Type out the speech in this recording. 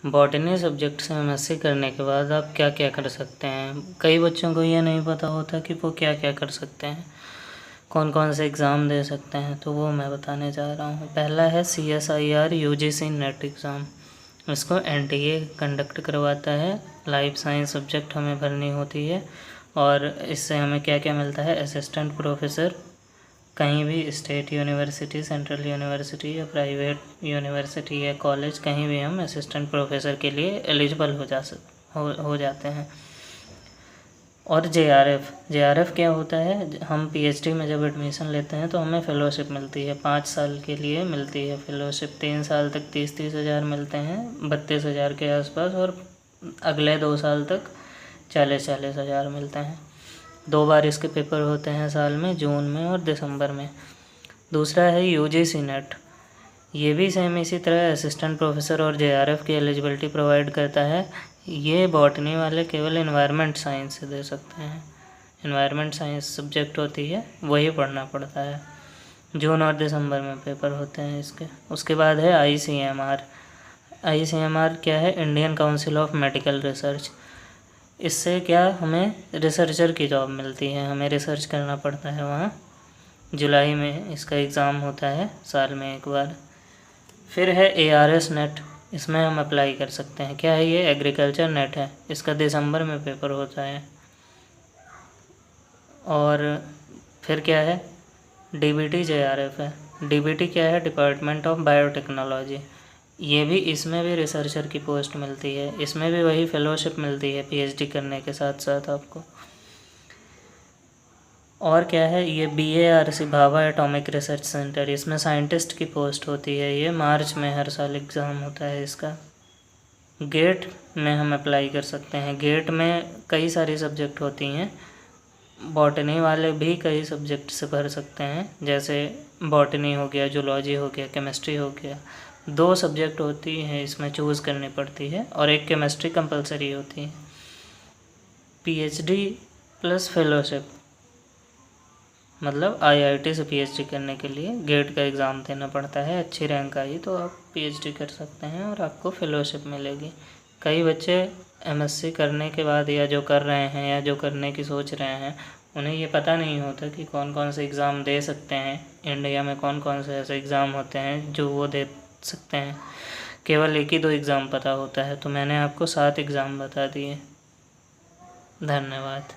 Botany subject से MSc करने के बाद आप क्या क्या कर सकते हैं। कई बच्चों को ये नहीं पता होता कि वो क्या क्या कर सकते हैं, कौन कौन से एग्ज़ाम दे सकते हैं, तो वो मैं बताने जा रहा हूँ। पहला है CSIR UGC नेट एग्ज़ाम। इसको NTA कंडक्ट करवाता है। लाइफ साइंस सब्जेक्ट हमें भरनी होती है और इससे हमें क्या क्या मिलता है, असिस्टेंट प्रोफेसर कहीं भी, स्टेट यूनिवर्सिटी, सेंट्रल यूनिवर्सिटी या प्राइवेट यूनिवर्सिटी या कॉलेज, कहीं भी हम असिस्टेंट प्रोफेसर के लिए एलिजिबल हो जाते हैं। और JRF क्या होता है, हम PhD में जब एडमिशन लेते हैं तो हमें फ़ेलोशिप मिलती है, 5 साल के लिए मिलती है फ़ेलोशिप। 3 साल तक 30-30 हज़ार मिलते हैं, 32 हज़ार के आसपास, और अगले 2 साल तक 40-40 हज़ार मिलते हैं। 2 बार इसके पेपर होते हैं साल में, जून में और दिसंबर में। दूसरा है UGC नेट। ये भी सेम इसी तरह असिस्टेंट प्रोफेसर और JRF की एलिजिबिलिटी प्रोवाइड करता है। ये बॉटनी वाले केवल एनवायरनमेंट साइंस से दे सकते हैं। एनवायरनमेंट साइंस सब्जेक्ट होती है, वही पढ़ना पड़ता है। जून और दिसंबर में पेपर होते हैं इसके। उसके बाद है ICMR। ICMR क्या है, Indian council of medical research. इससे क्या, हमें रिसर्चर की जॉब मिलती है, हमें रिसर्च करना पड़ता है वहाँ। जुलाई में इसका एग्ज़ाम होता है, साल में एक बार। फिर है ARS नेट। इसमें हम अप्लाई कर सकते हैं। क्या है ये, एग्रीकल्चर नेट है। इसका दिसंबर में पेपर होता है। और फिर क्या है, DBT JRF है। DBT क्या है, डिपार्टमेंट ऑफ बायोटेक्नोलॉजी। ये भी, इसमें भी रिसर्चर की पोस्ट मिलती है। इसमें भी वही फेलोशिप मिलती है PhD करने के साथ साथ आपको। और क्या है, ये BARC, Bhabha atomic research centre. इसमें साइंटिस्ट की पोस्ट होती है। ये मार्च में हर साल एग्ज़ाम होता है इसका। गेट में हम अप्लाई कर सकते हैं। गेट में कई सारी सब्जेक्ट होती हैं। बॉटनी वाले भी कई सब्जेक्ट से भर सकते हैं, जैसे बॉटनी हो गया, जूलॉजी हो गया, केमिस्ट्री हो गया। 2 सब्जेक्ट होती हैं इसमें, चूज़ करनी पड़ती है, और एक केमिस्ट्री कंपलसरी होती है। PhD प्लस फेलोशिप, मतलब IIT से PhD करने के लिए गेट का एग्ज़ाम देना पड़ता है। अच्छी रैंक आई तो आप PhD कर सकते हैं और आपको फेलोशिप मिलेगी। कई बच्चे MSc करने के बाद, या जो कर रहे हैं या जो करने की सोच रहे हैं, उन्हें ये पता नहीं होता कि कौन कौन से एग्ज़ाम दे सकते हैं। इंडिया में कौन कौन से ऐसे एग्ज़ाम होते हैं जो वो दे सकते हैं। केवल 1 ही 2 एग्ज़ाम पता होता है, तो मैंने आपको 7 एग्ज़ाम बता दिए। धन्यवाद।